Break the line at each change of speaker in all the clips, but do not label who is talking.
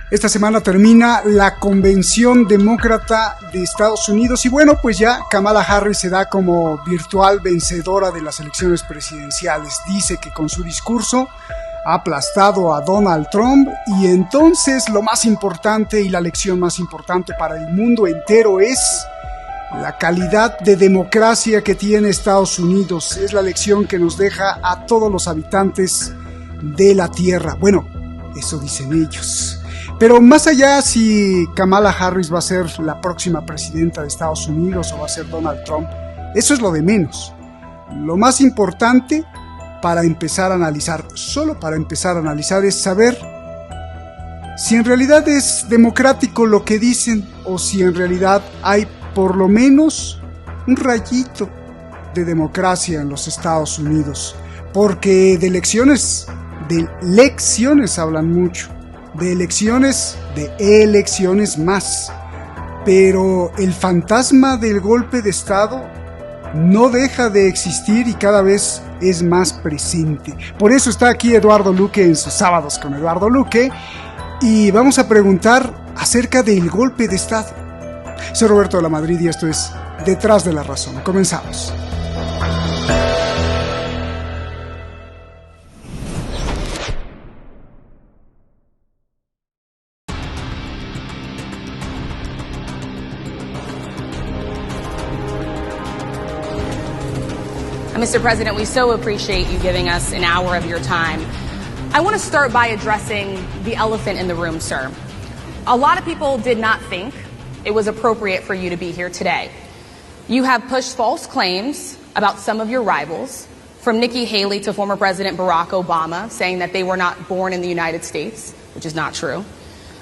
Esta semana termina la convención demócrata de Estados Unidos y bueno, pues ya Kamala Harris se da como virtual vencedora de las elecciones presidenciales. Dice que con su discurso ha aplastado a Donald Trump y entonces lo más importante y la lección más importante para el mundo entero es la calidad de democracia que tiene Estados Unidos. Es la lección que nos deja a todos los habitantes de la tierra. Bueno, eso dicen ellos. Pero más allá si Kamala Harris va a ser la próxima presidenta de Estados Unidos o va a ser Donald Trump, eso es lo de menos. Lo más importante para empezar a analizar, solo para empezar a analizar, es saber si en realidad es democrático lo que dicen o si en realidad hay por lo menos un rayito de democracia en los Estados Unidos. Porque de lecciones hablan mucho. De elecciones más. Pero el fantasma del golpe de Estado no deja de existir y cada vez es más presente. Por eso está aquí Eduardo Luque en sus sábados con Eduardo Luque y vamos a preguntar acerca del golpe de Estado. Soy Roberto de la Madrid y esto es Detrás de la Razón. Comenzamos.
Mr. President, we so appreciate you giving us an hour of your time. I want to start by addressing the elephant in the room, sir. A lot of people did not think it was appropriate for you to be here today. You have pushed false claims about some of your rivals, from Nikki Haley to former President Barack Obama, saying that they were not born in the United States, which is not true.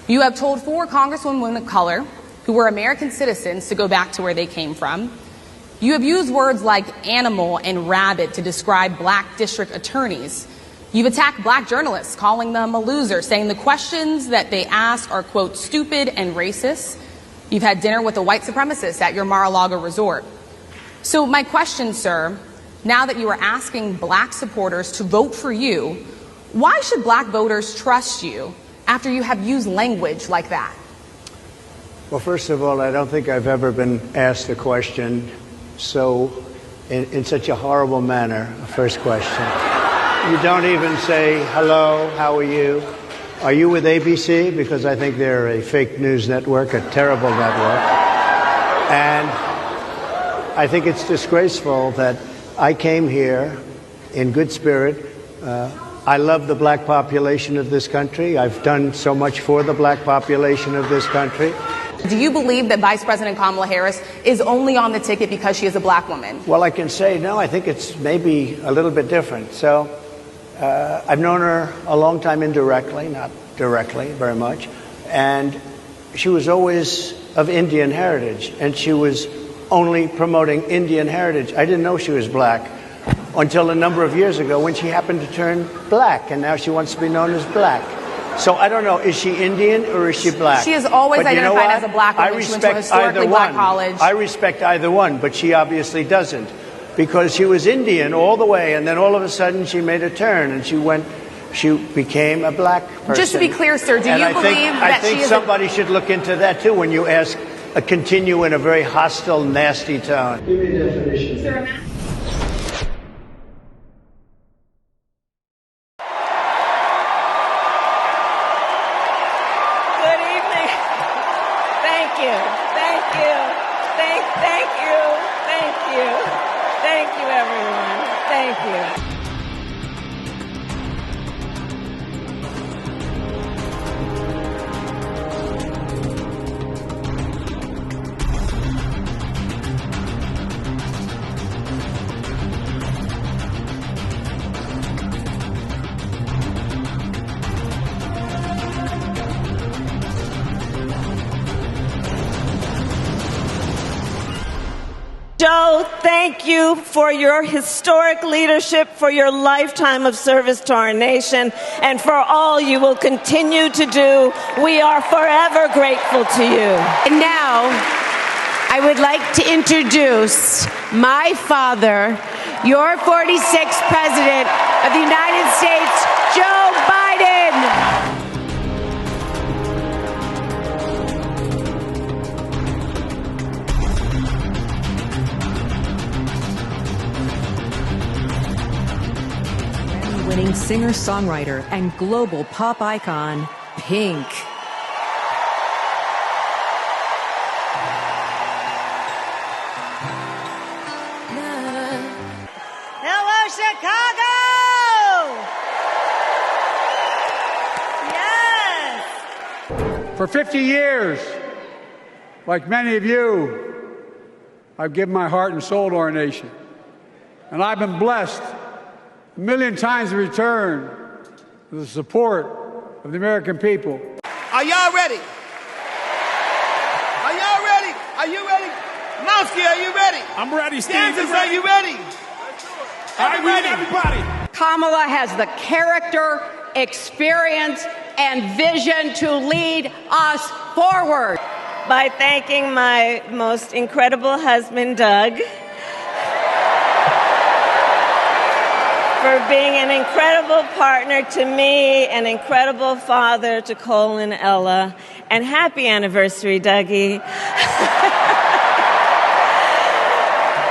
You have told 4 congresswomen of color who were American citizens to go back to where they came from. You have used words like animal and rabid to describe black district attorneys. You've attacked black journalists, calling them a loser, saying the questions that they ask are, quote, stupid and racist. You've had dinner with a white supremacist at your Mar-a-Lago resort. So my question, sir, now that you are asking black supporters to vote for you, why should black voters trust you after you have used language like that?
Well, first of all, I don't think I've ever been asked a question in such a horrible manner. First question. You don't even say, hello, how are you? Are you with ABC? Because I think they're a fake news network, a terrible network. And I think it's disgraceful that I came here in good spirit. I love the black population of this country. I've done so much for the black population of this country.
Do you believe that Vice President Kamala Harris is only on the ticket because she is a black woman?
Well, I can say no. I think it's maybe a little bit different. So I've known her a long time indirectly, not directly very much. And she was always of Indian heritage, and she was only promoting Indian heritage. I didn't know she was black until a number of years ago when she happened to turn black, and now she wants to be known as black. So I don't know, is she Indian or is she black?
She has always identified as a black woman. She went to a historically black college.
I respect either one, but she obviously doesn't, because she was Indian all the way, and then all of a sudden she made a turn and she became a black person.
Just to be clear, sir, do you believe that she is...
I think somebody should look into that too when you ask, continue in a very hostile, nasty tone. Give me a definition.
Sir,
Joe, thank you for your historic leadership, for your lifetime of service to our nation, and for all you will continue to do. We are forever grateful to you.
And now, I would like to introduce my father, your 46th President of the United States, Joe Biden.
singer-songwriter and global pop icon, Pink.
Hello, Chicago! Yes!
For 50 years, like many of you, I've given my heart and soul to our nation. And I've been blessed a million times in return with the support of the American people.
Are y'all ready? Are y'all ready? Are you ready? Mowski, are you ready?
I'm ready, Steve.
Kansas, are you ready?
All right, we need everybody.
Kamala has the character, experience, and vision to lead us forward.
By thanking my most incredible husband, Doug, for being an incredible partner to me, an incredible father to Cole and Ella, and happy anniversary, Dougie.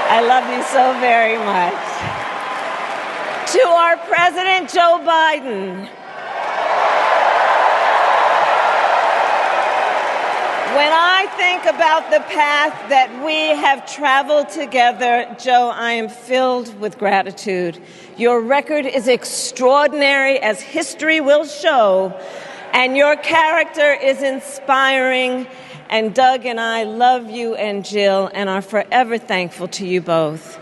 I love you so very much. To our President Joe Biden, when I think about the path that we have traveled together, Joe, I am filled with gratitude. Your record is extraordinary, as history will show, and your character is inspiring. And Doug and I love you and Jill and are forever thankful to you both.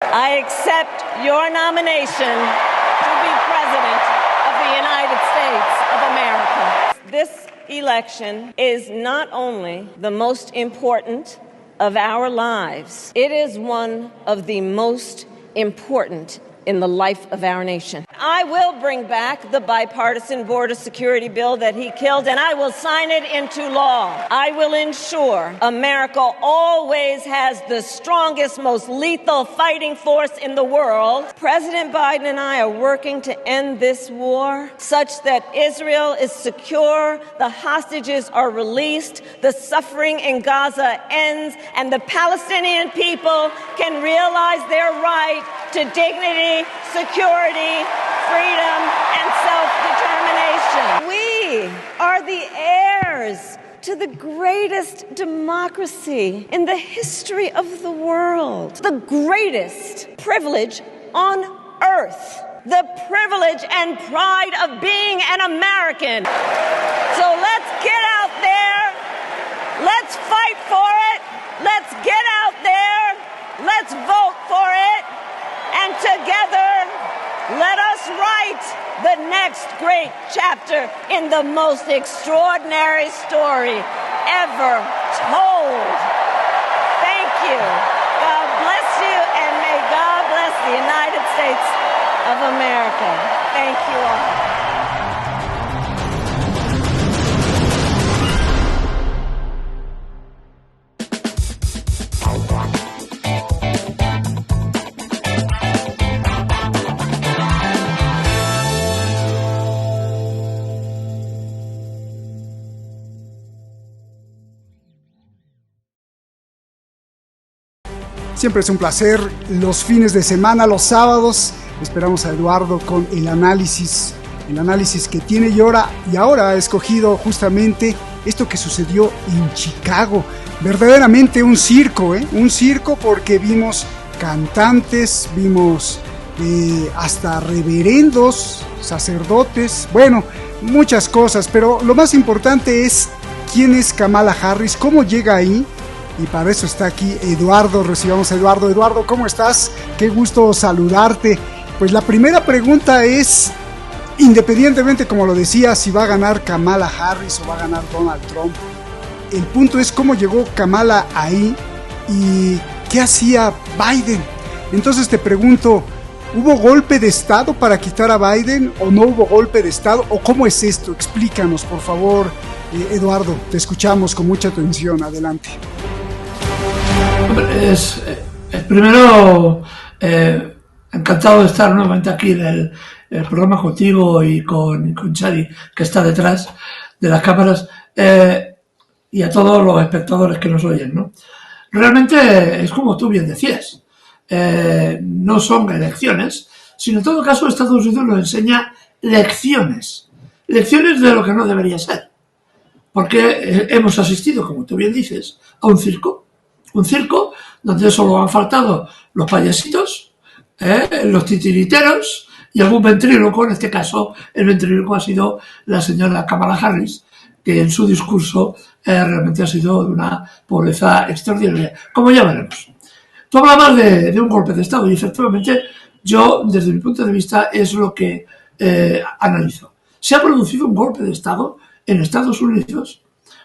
I accept your nomination to be President of the United States of America. This election is not only the most important of our lives, it is one of the most important in the life of our nation. I will bring back the bipartisan border security bill that he killed, and I will sign it into law. I will ensure America always has the strongest, most lethal fighting force in the world. President Biden and I are working to end this war such that Israel is secure, the hostages are released, the suffering in Gaza ends, and the Palestinian people can realize their right to dignity, security, freedom, and self-determination. We are the heirs to the greatest democracy in the history of the world, the greatest privilege on earth, the privilege and pride of being an American. So let's get out there, let's fight for it, let's get out there, let's vote for it, and together, let us write the next great chapter in the most extraordinary story ever told. Thank you. God bless you, and may God bless the United States of America. Thank you all.
Siempre es un placer los fines de semana, los sábados. Esperamos a Eduardo con el análisis que tiene y ahora ha escogido justamente esto que sucedió en Chicago. Verdaderamente un circo, un circo, porque vimos cantantes, vimos hasta reverendos, sacerdotes, bueno, muchas cosas, pero lo más importante es quién es Kamala Harris, cómo llega ahí. Y para eso está aquí Eduardo. Recibamos a Eduardo. Eduardo, ¿cómo estás? Qué gusto saludarte. Pues la primera pregunta es, independientemente, como lo decía, si va a ganar Kamala Harris o va a ganar Donald Trump, el punto es cómo llegó Kamala ahí y qué hacía Biden. Entonces te pregunto, ¿hubo golpe de Estado para quitar a Biden o no hubo golpe de Estado? ¿O cómo es esto? Explícanos, por favor, Eduardo. Te escuchamos con mucha atención. Adelante.
Primero, encantado de estar nuevamente aquí en el programa contigo y con Chari, que está detrás de las cámaras, y a todos los espectadores que nos oyen, ¿no? realmente es como tú bien decías, no son elecciones, sino en todo caso Estados Unidos nos enseña lecciones de lo que no debería ser, porque hemos asistido, como tú bien dices, a un circo donde solo han faltado los payasitos, los titiriteros y algún ventríloco. En este caso el ventríloco ha sido la señora Kamala Harris, que en su discurso realmente ha sido de una pobreza extraordinaria, como ya veremos. Tú hablabas de un golpe de Estado y efectivamente yo, desde mi punto de vista, es lo que analizo. Se ha producido un golpe de Estado en Estados Unidos,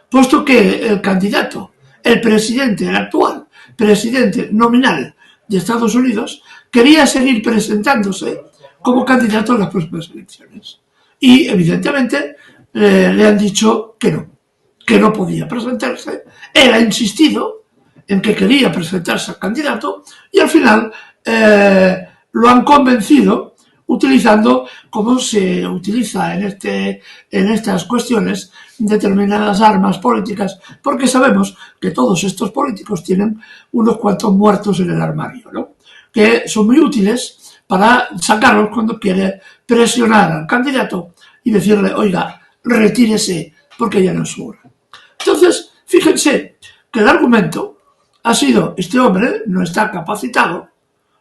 puesto que el candidato, el presidente, el actual presidente nominal de Estados Unidos, quería seguir presentándose como candidato en las próximas elecciones. Y, evidentemente, le han dicho que no podía presentarse. Él ha insistido en que quería presentarse al candidato y al final lo han convencido utilizando, como se utiliza en estas cuestiones, determinadas armas políticas, porque sabemos que todos estos políticos tienen unos cuantos muertos en el armario, ¿no? Que son muy útiles para sacarlos cuando quiere presionar al candidato y decirle, oiga, retírese porque ya no es su hora. Entonces, fíjense que el argumento ha sido, este hombre no está capacitado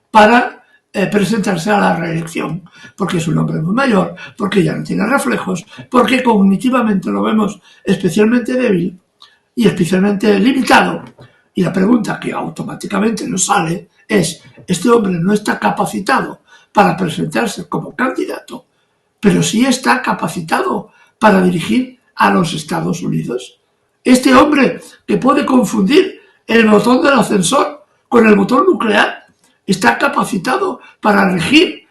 para presentarse a la reelección, porque es un hombre muy mayor, porque ya no tiene reflejos, porque cognitivamente lo vemos especialmente débil y especialmente limitado. Y la pregunta que automáticamente nos sale es, este hombre no está capacitado para presentarse como candidato, pero sí está capacitado para dirigir a los Estados Unidos. Este hombre que puede confundir el botón del ascensor con el botón nuclear, está capacitado para regir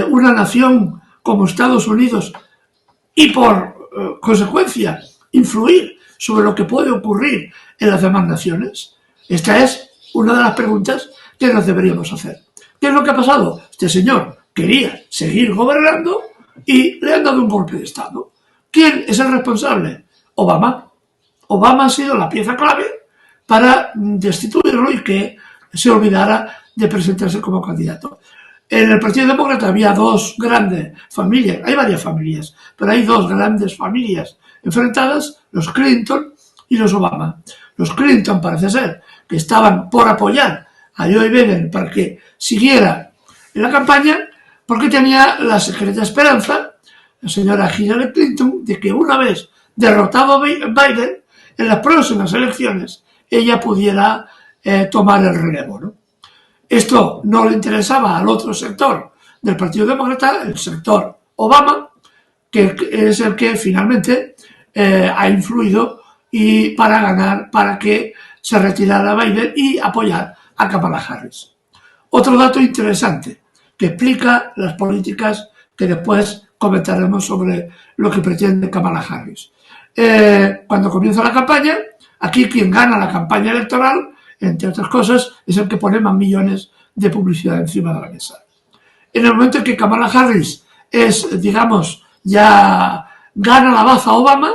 una nación como Estados Unidos y por consecuencia influir sobre lo que puede ocurrir en las demás naciones. Esta es una de las preguntas que nos deberíamos hacer. ¿Qué es lo que ha pasado? Este señor quería seguir gobernando y le han dado un golpe de Estado. ¿Quién es el responsable? Obama. Obama ha sido la pieza clave para destituirlo y que se olvidara de presentarse como candidato. En el Partido Demócrata había dos grandes familias, hay varias familias, pero hay dos grandes familias enfrentadas, los Clinton y los Obama. Los Clinton parece ser que estaban por apoyar a Joe Biden para que siguiera en la campaña, porque tenía la secreta esperanza, la señora Hillary Clinton, de que una vez derrotado Biden, en las próximas elecciones ella pudiera tomar el relevo, ¿no? Esto no le interesaba al otro sector del Partido Demócrata, el sector Obama, que es el que finalmente ha influido y para ganar, para que se retirara Biden y apoyar a Kamala Harris. Otro dato interesante que explica las políticas que después comentaremos sobre lo que pretende Kamala Harris. Cuando comienza la campaña, aquí quien gana la campaña electoral, entre otras cosas, es el que pone más millones de publicidad encima de la mesa. En el momento en que Kamala Harris ya gana la baza a Obama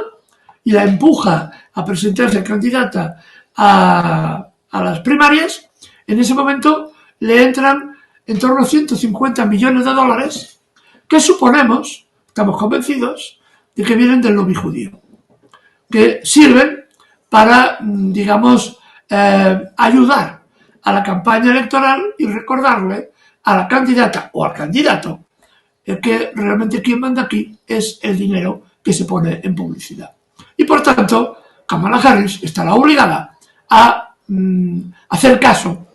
y la empuja a presentarse candidata a las primarias, en ese momento le entran en torno a 150 millones de dólares que suponemos, estamos convencidos, de que vienen del lobby judío, que sirven para, ayudar a la campaña electoral y recordarle a la candidata o al candidato que realmente quien manda aquí es el dinero que se pone en publicidad. Y por tanto, Kamala Harris estará obligada a hacer caso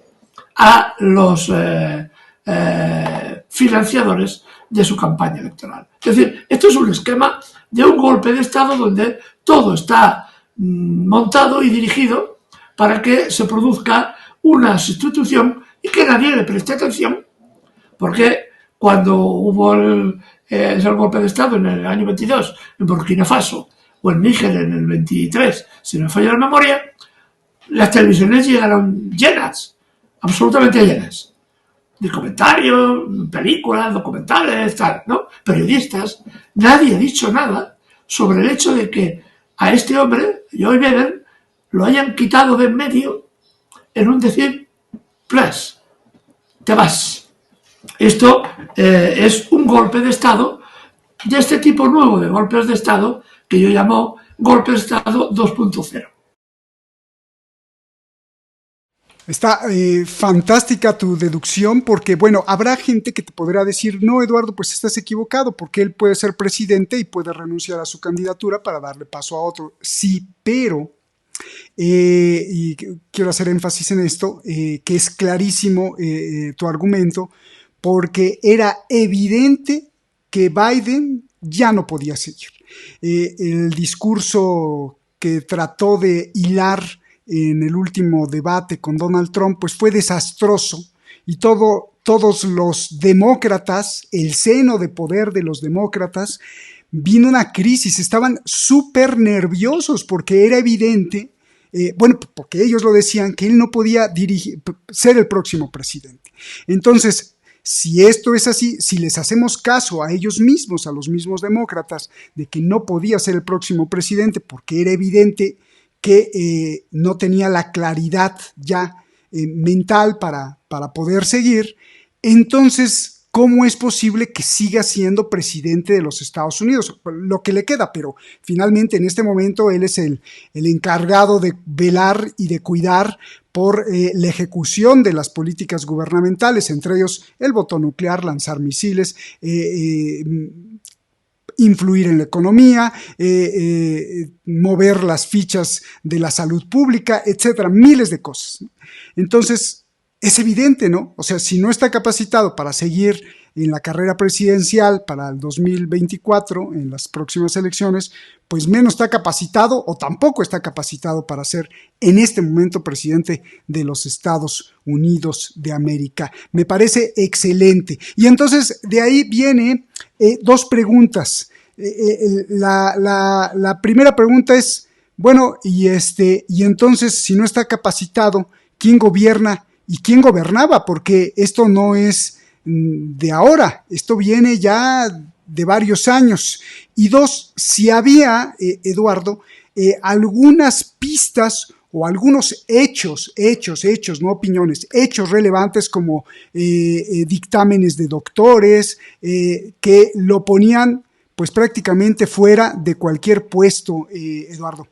a los financiadores de su campaña electoral. Es decir, esto es un esquema de un golpe de Estado donde todo está montado y dirigido para que se produzca una sustitución y que nadie le preste atención, porque cuando hubo el golpe de Estado en el año 22 en Burkina Faso o en Níger en el 23, si no me falla la memoria, las televisiones llegaron llenas, absolutamente llenas, de comentarios, películas, documentales, tal, ¿no? Periodistas. Nadie ha dicho nada sobre el hecho de que a este hombre, Joe Biden, lo hayan quitado de en medio en un decir, plus, te vas. Esto es un golpe de Estado, de este tipo nuevo de golpes de Estado, que yo llamo golpe de Estado 2.0.
Está fantástica tu deducción porque, bueno, habrá gente que te podrá decir, no, Eduardo, pues estás equivocado porque él puede ser presidente y puede renunciar a su candidatura para darle paso a otro. Sí, pero, y quiero hacer énfasis en esto, que es clarísimo tu argumento, porque era evidente que Biden ya no podía seguir. El discurso que trató de hilar en el último debate con Donald Trump, pues fue desastroso y todos los demócratas, el seno de poder de los demócratas, vino una crisis, estaban súper nerviosos porque era evidente, porque ellos lo decían, que él no podía ser el próximo presidente. Entonces, si esto es así, si les hacemos caso a ellos mismos, a los mismos demócratas, de que no podía ser el próximo presidente porque era evidente que no tenía la claridad ya mental para poder seguir, entonces, ¿cómo es posible que siga siendo presidente de los Estados Unidos? Lo que le queda, pero finalmente en este momento él es el encargado de velar y de cuidar por la ejecución de las políticas gubernamentales, entre ellos el voto nuclear, lanzar misiles, influir en la economía, mover las fichas de la salud pública, etcétera, miles de cosas. Entonces, es evidente, ¿no? O sea, si no está capacitado para seguir en la carrera presidencial para el 2024, en las próximas elecciones, pues menos está capacitado o tampoco está capacitado para ser en este momento presidente de los Estados Unidos de América. Me parece excelente. Y entonces de ahí viene dos preguntas. La primera pregunta es, bueno, y entonces si no está capacitado, ¿quién gobierna y quién gobernaba? Porque esto no es de ahora, esto viene ya de varios años. Y dos, si había, Eduardo, algunas pistas o algunos hechos, no opiniones, hechos relevantes como dictámenes de doctores que lo ponían pues prácticamente fuera de cualquier puesto, Eduardo.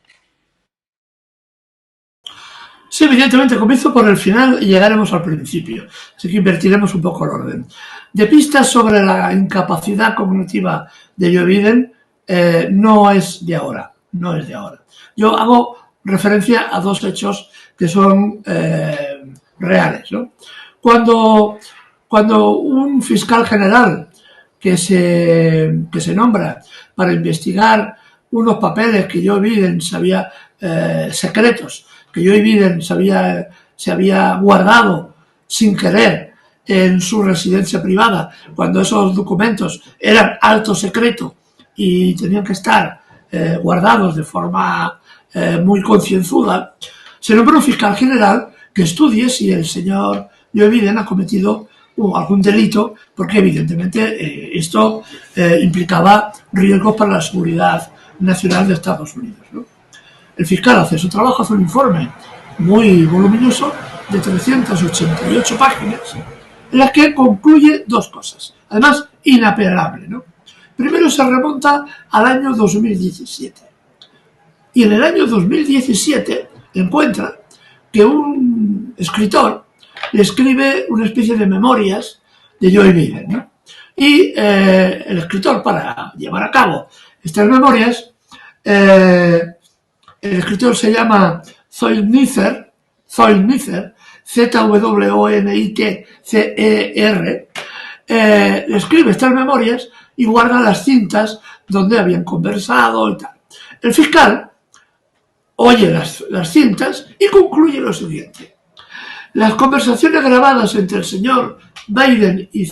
Sí, evidentemente, comienzo por el final y llegaremos al principio, así que invertiremos un poco el orden. De pistas sobre la incapacidad cognitiva de Joe Biden, no es de ahora. Yo hago referencia a dos hechos que son reales, ¿no? Cuando un fiscal general que se nombra para investigar unos papeles que Joe Biden sabía secretos, que Joe Biden se había guardado sin querer en su residencia privada, cuando esos documentos eran alto secreto y tenían que estar guardados de forma muy concienzuda, se nombró un fiscal general que estudie si el señor Joe Biden ha cometido algún delito, porque evidentemente esto implicaba riesgos para la seguridad nacional de Estados Unidos, ¿no? El fiscal hace su trabajo, hace un informe muy voluminoso de 388 páginas, en las que concluye dos cosas, además inapelable, ¿no? Primero se remonta al año 2017, y en el año 2017 encuentra que un escritor le escribe una especie de memorias de Joe Biden, ¿no? Y el escritor, para llevar a cabo estas memorias, el escritor se llama Zollnitzer, Z-W-O-N-I-T-C-E-R, le escribe estas memorias y guarda las cintas donde habían conversado y tal. El fiscal oye las cintas y concluye lo siguiente: las conversaciones grabadas entre el señor Biden y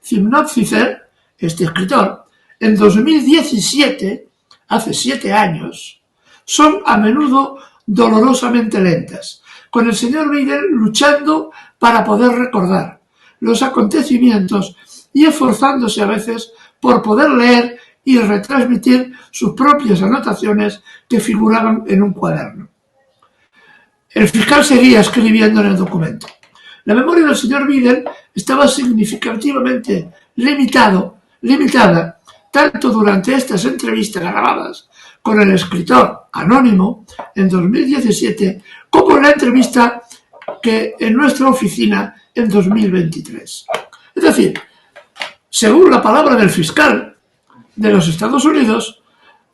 Zollnitzer, este escritor, en 2017, hace 7 años, son a menudo dolorosamente lentas, con el señor Biden luchando para poder recordar los acontecimientos y esforzándose a veces por poder leer y retransmitir sus propias anotaciones que figuraban en un cuaderno. El fiscal seguía escribiendo en el documento. La memoria del señor Biden estaba significativamente limitada tanto durante estas entrevistas grabadas con el escritor anónimo en 2017 como en la entrevista que en nuestra oficina en 2023. Es decir, según la palabra del fiscal de los Estados Unidos,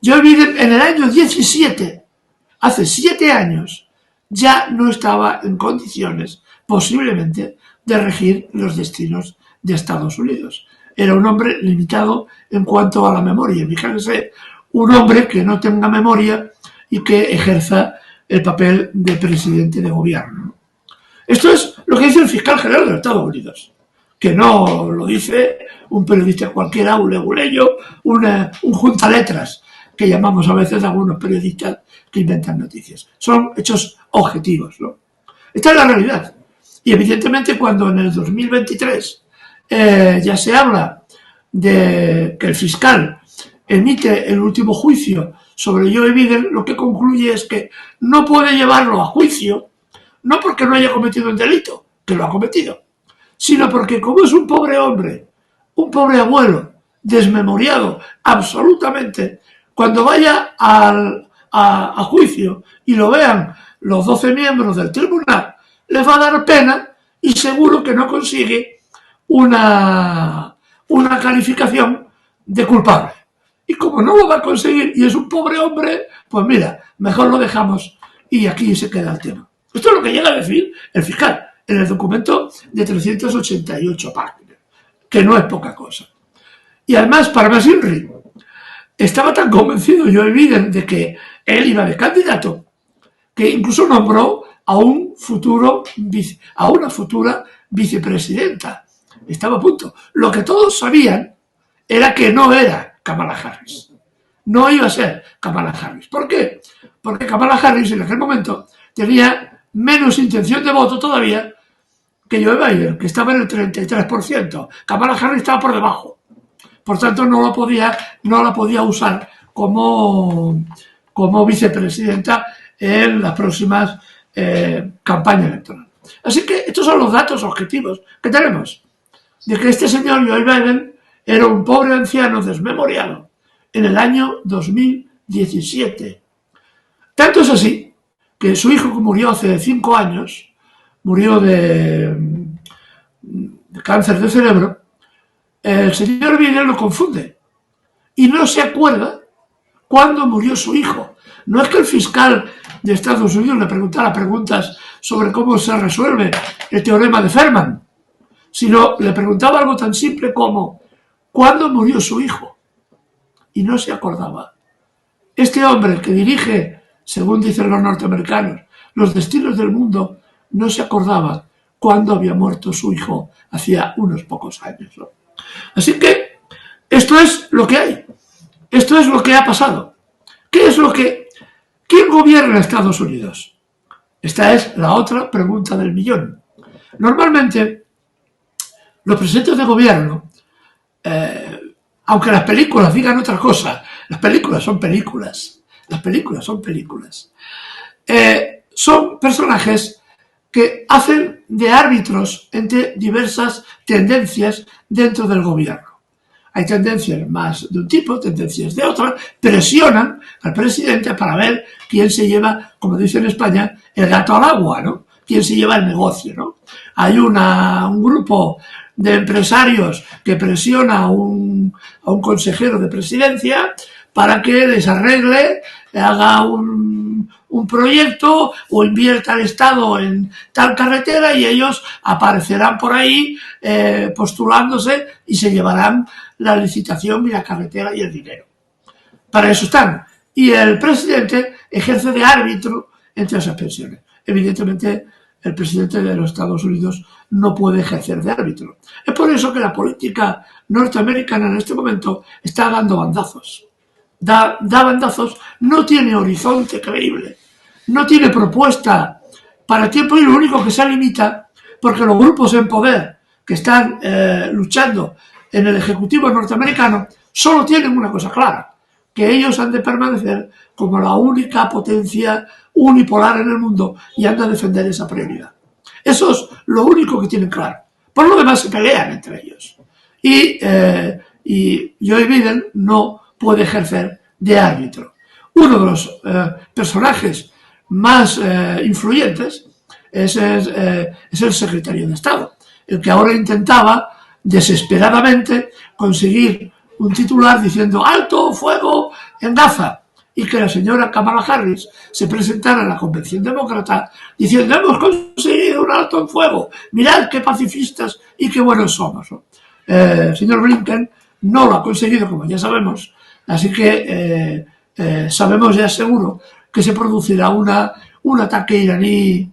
Joe Biden en el año 17, hace 7 años, ya no estaba en condiciones, posiblemente, de regir los destinos de Estados Unidos. Era un hombre limitado en cuanto a la memoria. Imagínense un hombre que no tenga memoria y que ejerza el papel de presidente de gobierno. Esto es lo que dice el fiscal general de Estados Unidos, que no lo dice un periodista cualquiera, un leguleyo, un juntaletras, que llamamos a veces a algunos periodistas que inventan noticias. Son hechos objetivos, ¿no? Esta es la realidad. Y evidentemente cuando en el 2023 ya se habla de que el fiscal emite el último juicio sobre Joe Biden, lo que concluye es que no puede llevarlo a juicio, no porque no haya cometido un delito, que lo ha cometido, sino porque como es un pobre hombre, un pobre abuelo, desmemoriado absolutamente, cuando vaya a juicio y lo vean los 12 miembros del tribunal, les va a dar pena y seguro que no consigue una calificación de culpable. Y como no lo va a conseguir y es un pobre hombre, pues mira, mejor lo dejamos y aquí se queda el tema. Esto es lo que llega a decir el fiscal en el documento de 388 páginas, que no es poca cosa. Y además, para más INRI, estaba tan convencido Joe Biden de que él iba de candidato, que incluso nombró a una futura vicepresidenta. Estaba a punto. Lo que todos sabían era que no era Kamala Harris. No iba a ser Kamala Harris. ¿Por qué? Porque Kamala Harris en aquel momento tenía menos intención de voto todavía que Joe Biden, que estaba en el 33%. Kamala Harris estaba por debajo. Por tanto, no la podía usar como vicepresidenta en las próximas campañas electorales. Así que estos son los datos objetivos que tenemos de que este señor Joe Biden era un pobre anciano desmemoriado en el año 2017. Tanto es así que su hijo, que murió hace 5 años, murió de cáncer de cerebro, el señor Biden lo confunde y no se acuerda cuándo murió su hijo. No es que el fiscal de Estados Unidos le preguntara preguntas sobre cómo se resuelve el teorema de Feynman, sino le preguntaba algo tan simple como ¿cuándo murió su hijo? Y no se acordaba. Este hombre que dirige, según dicen los norteamericanos, los destinos del mundo, no se acordaba cuándo había muerto su hijo hacía unos pocos años, ¿no? Así que esto es lo que hay. Esto es lo que ha pasado. ¿Quién gobierna Estados Unidos? Esta es la otra pregunta del millón. Normalmente, los presidentes de gobierno, aunque las películas digan otra cosa, las películas son películas. Son personajes que hacen de árbitros entre diversas tendencias dentro del gobierno. Hay tendencias más de un tipo, tendencias de otra, presionan al presidente para ver quién se lleva, como dice en España, el gato al agua, ¿no? Quién se lleva el negocio, ¿no? Hay un grupo de empresarios que presiona a un consejero de presidencia para que les arregle, haga un proyecto o invierta el Estado en tal carretera y ellos aparecerán por ahí postulándose y se llevarán la licitación y la carretera y el dinero. Para eso están. Y el presidente ejerce de árbitro entre esas pensiones. Evidentemente, el presidente de los Estados Unidos no puede ejercer de árbitro. Es por eso que la política norteamericana en este momento está dando bandazos. Da bandazos, no tiene horizonte creíble, no tiene propuesta para tiempo y lo único que se limita, porque los grupos en poder que están luchando en el Ejecutivo norteamericano solo tienen una cosa clara: que ellos han de permanecer como la única potencia unipolar en el mundo y han de defender esa prioridad. Eso es lo único que tienen claro. Por lo demás se pelean entre ellos. Y Joe Biden no puede ejercer de árbitro. Uno de los personajes más influyentes es el secretario de Estado, el que ahora intentaba desesperadamente conseguir un titular diciendo alto fuego en Gaza, y que la señora Kamala Harris se presentara a la convención demócrata diciendo hemos conseguido un alto en fuego, mirad qué pacifistas y qué buenos somos, ¿no? El señor Blinken no lo ha conseguido, como ya sabemos, así que sabemos ya seguro que se producirá un ataque iraní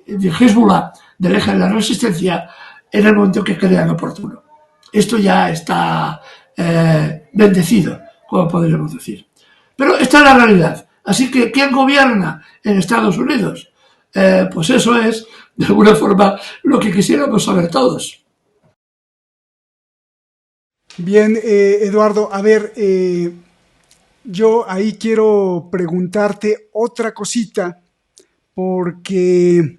de Hezbollah del eje de la resistencia en el momento que crean oportuno. Esto ya está bendecido, como podríamos decir. Pero esta es la realidad. Así que, ¿quién gobierna en Estados Unidos? Pues eso es, de alguna forma, lo que quisiéramos saber todos.
Bien, Eduardo, a ver, yo ahí quiero preguntarte otra cosita, porque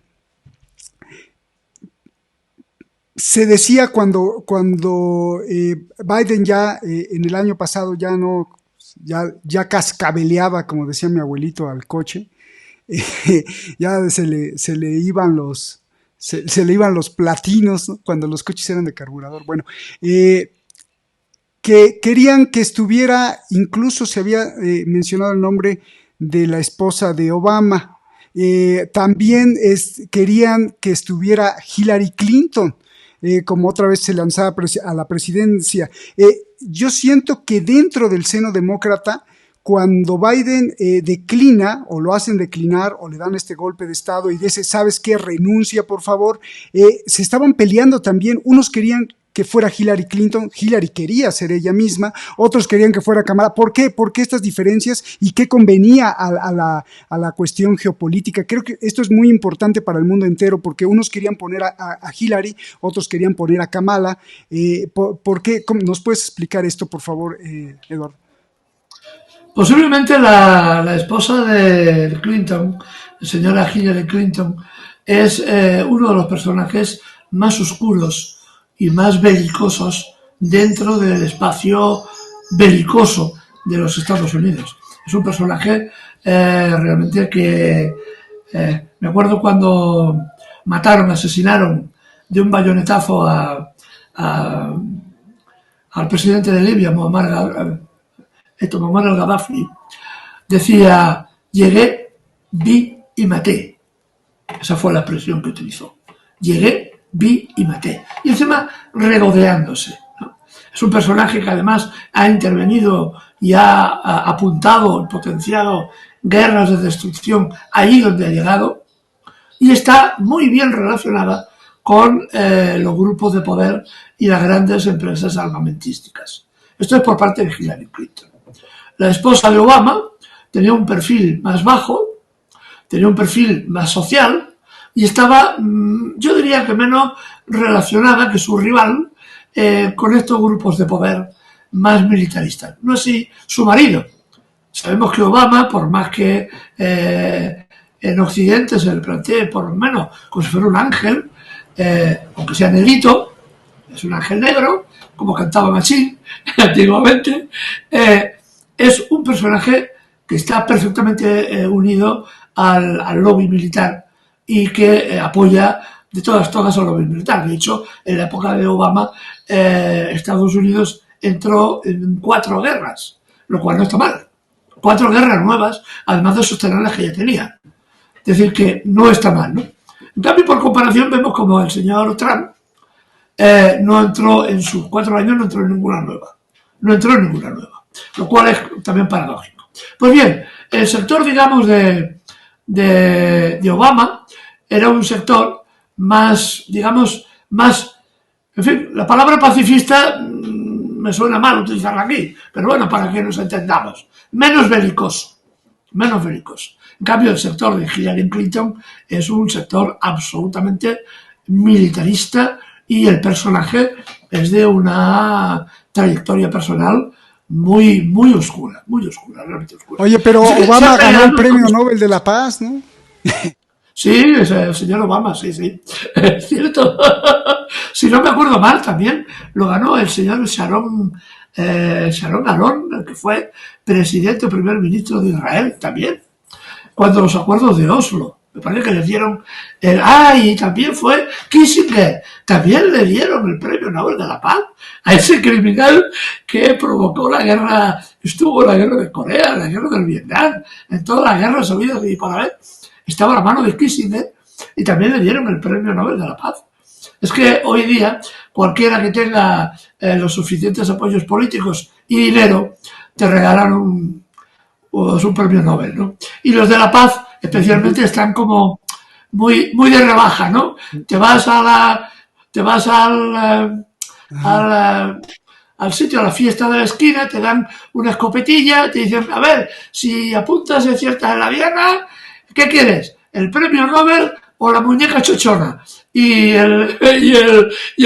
se decía cuando Biden ya en el año pasado ya cascabeleaba, como decía mi abuelito, al coche, ya se le iban los platinos, ¿no? Cuando los coches eran de carburador. Bueno, que querían que estuviera, incluso se había mencionado el nombre de la esposa de Obama. También querían que estuviera Hillary Clinton, como otra vez se lanzaba a la presidencia. Yo siento que dentro del seno demócrata, cuando Biden declina, o lo hacen declinar, o le dan este golpe de estado y dice, ¿sabes qué? Renuncia, por favor. Se estaban peleando también. Unos querían que fuera Hillary Clinton, Hillary quería ser ella misma, otros querían que fuera Kamala. ¿Por qué? ¿Por qué estas diferencias y qué convenía a la cuestión geopolítica? Creo que esto es muy importante para el mundo entero, porque unos querían poner a Hillary, otros querían poner a Kamala. ¿Por qué? ¿Nos puedes explicar esto, por favor, Eduardo?
Posiblemente la esposa de Clinton, la señora Hillary Clinton, es uno de los personajes más oscuros y más belicosos dentro del espacio belicoso de los Estados Unidos. Es un personaje realmente que me acuerdo cuando asesinaron de un bayonetazo al presidente de Libia, Muammar al-Gaddafi, decía, llegué, vi y maté. Esa fue la expresión que utilizó. Llegué, vi y maté. Y encima regodeándose, ¿no? Es un personaje que además ha intervenido y ha apuntado y potenciado guerras de destrucción allí donde ha llegado, y está muy bien relacionada con los grupos de poder y las grandes empresas armamentísticas. Esto es por parte de Hillary Clinton. La esposa de Obama tenía un perfil más bajo, tenía un perfil más social, y estaba, yo diría que menos relacionada que su rival con estos grupos de poder más militaristas. No así su marido. Sabemos que Obama, por más que en Occidente se le plantee por lo menos como si fuera un ángel, aunque sea negrito, es un ángel negro, como cantaba Machín antiguamente, es un personaje que está perfectamente unido al lobby militar y que apoya de todas al lobby militar. De hecho, en la época de Obama, Estados Unidos entró en 4 guerras, lo cual no está mal. 4 guerras nuevas, además de sostener las que ya tenía. Es decir, que no está mal, ¿no? En cambio, por comparación, vemos como el señor Trump no entró en sus 4 años, no entró en ninguna nueva. No entró en ninguna nueva, lo cual es también paradójico. Pues bien, el sector, digamos, de Obama era un sector más, digamos, más, en fin, la palabra pacifista me suena mal utilizarla aquí, pero bueno, para que nos entendamos, menos belicoso. En cambio, el sector de Hillary Clinton es un sector absolutamente militarista, y el personaje es de una trayectoria personal muy oscura, realmente oscura.
Oye, pero Obama ganó el Premio Nobel de la Paz, ¿no?
Sí, el señor Obama, sí, es cierto. Si no me acuerdo mal, también lo ganó el señor Sharon Sharon, el que fue presidente o primer ministro de Israel también, cuando los acuerdos de Oslo. Me parece que le dieron y también fue Kissinger, también le dieron el Premio Nobel de la Paz a ese criminal que provocó la guerra, estuvo en la guerra de Corea, la guerra del Vietnam, en todas las guerras habidas y por haber, estaba a la mano de Kissinger y también le dieron el Premio Nobel de la Paz. Es que hoy día cualquiera que tenga los suficientes apoyos políticos y dinero te regalan un premio Nobel, ¿no? Y los de la paz especialmente están como muy de rebaja, ¿no? Te vas al sitio, a la fiesta de la esquina, te dan una escopetilla, te dicen, a ver, si apuntas y aciertas en la diana, ¿qué quieres? ¿El premio Nobel o la muñeca chochona? Y el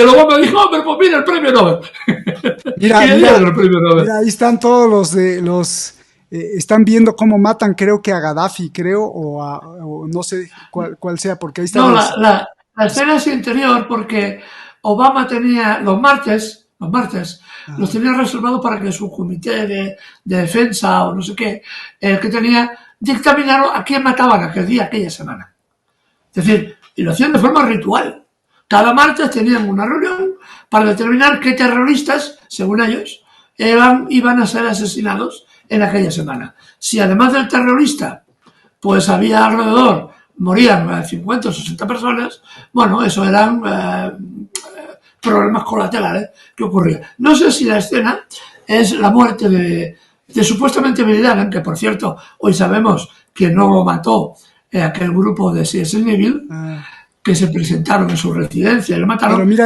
Obama dijo, hombre, pues mira el premio Nobel.
Mira, ahí están todos los están viendo cómo matan, creo que a Gaddafi, o no sé cuál sea, porque ahí están.
No, la escena es interior porque Obama tenía los martes los tenía reservados para que su comité de defensa o no sé qué, que tenía, dictaminaron a quién mataban aquel día, aquella semana. Es decir, y lo hacían de forma ritual. Cada martes tenían una reunión para determinar qué terroristas, según ellos, iban a ser asesinados en aquella semana. Si además del terrorista, pues había alrededor, morían 50 o 60 personas, bueno, eso eran problemas colaterales que ocurrían. No sé si la escena es la muerte de supuestamente Bin Laden, que por cierto, hoy sabemos que no lo mató aquel grupo de C.S. Neville, que se presentaron en su residencia y lo mataron.
Pero mira,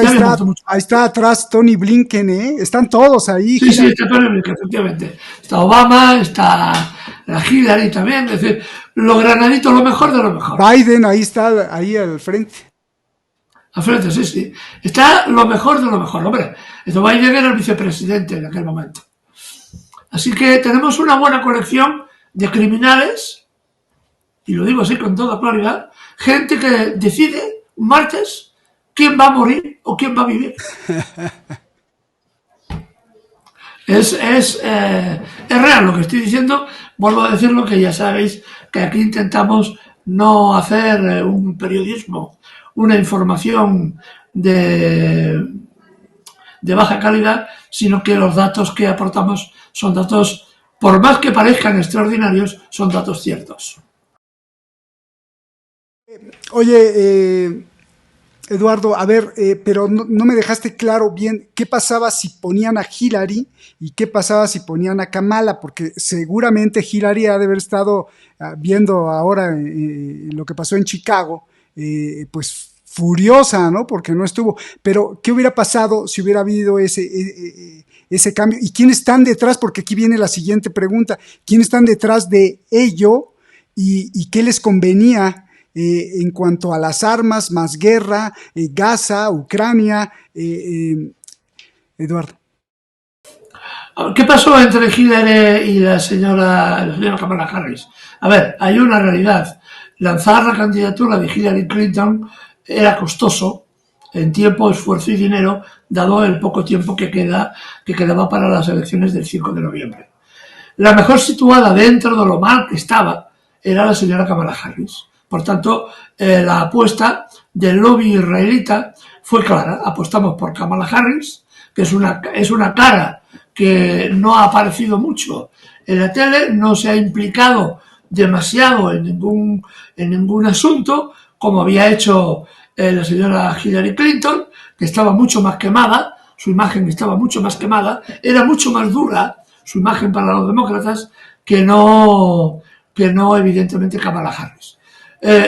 ahí está atrás Tony Blinken, están todos ahí.
Sí, está Tony Blinken, efectivamente. Está Obama, está la Hillary también, es decir, los granaditos, lo mejor de lo mejor.
Biden, ahí está, ahí al frente.
Al frente, sí. Está lo mejor de lo mejor, hombre. Biden era el vicepresidente en aquel momento. Así que tenemos una buena colección de criminales, y lo digo así con toda claridad, gente que decide un martes quién va a morir o quién va a vivir. Es real lo que estoy diciendo. Vuelvo a decirlo, que ya sabéis que aquí intentamos no hacer un periodismo, una información de baja calidad, sino que los datos que aportamos son datos, por más que parezcan extraordinarios, son datos ciertos.
Oye, Eduardo, a ver, pero no me dejaste claro bien qué pasaba si ponían a Hillary y qué pasaba si ponían a Kamala, porque seguramente Hillary ha de haber estado viendo ahora lo que pasó en Chicago, pues furiosa, ¿no? Porque no estuvo. Pero, ¿qué hubiera pasado si hubiera habido ese cambio? ¿Y quiénes están detrás? Porque aquí viene la siguiente pregunta. ¿Quiénes están detrás de ello y qué les convenía? En cuanto a las armas, más guerra, Gaza, Ucrania, Eduardo.
¿Qué pasó entre Hillary y la señora Kamala Harris? A ver, hay una realidad. Lanzar la candidatura de Hillary Clinton era costoso en tiempo, esfuerzo y dinero, dado el poco tiempo que quedaba para las elecciones del 5 de noviembre. La mejor situada dentro de lo mal que estaba era la señora Kamala Harris. Por tanto, la apuesta del lobby israelita fue clara. Apostamos por Kamala Harris, que es una cara que no ha aparecido mucho en la tele, no se ha implicado demasiado en ningún asunto, como había hecho la señora Hillary Clinton, que estaba mucho más quemada, su imagen estaba mucho más quemada, era mucho más dura su imagen para los demócratas que no evidentemente Kamala Harris.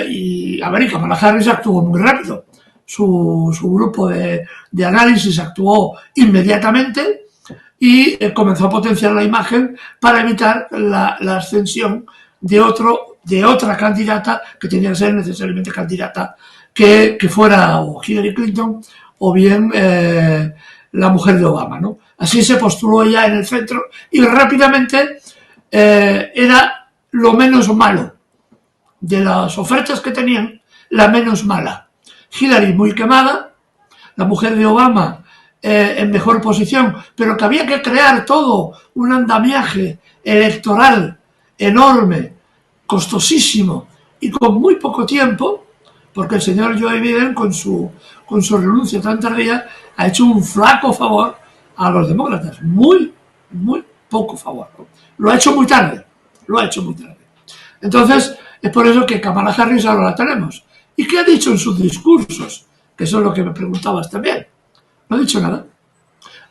Y Kamala Harris actuó muy rápido. Su grupo de análisis actuó inmediatamente y comenzó a potenciar la imagen para evitar la ascensión de otra candidata que tenía que ser necesariamente candidata que fuera o Hillary Clinton o bien la mujer de Obama, ¿no? Así se postuló ella en el centro y rápidamente era lo menos malo. De las ofertas que tenían, la menos mala. Hillary muy quemada, la mujer de Obama en mejor posición, pero que había que crear todo un andamiaje electoral enorme, costosísimo y con muy poco tiempo, porque el señor Joe Biden con su renuncia tan tardía ha hecho un flaco favor a los demócratas, muy poco favor. Lo ha hecho muy tarde. Entonces, es por eso que Kamala Harris ahora la tenemos. ¿Y qué ha dicho en sus discursos? Que eso es lo que me preguntabas también. No ha dicho nada.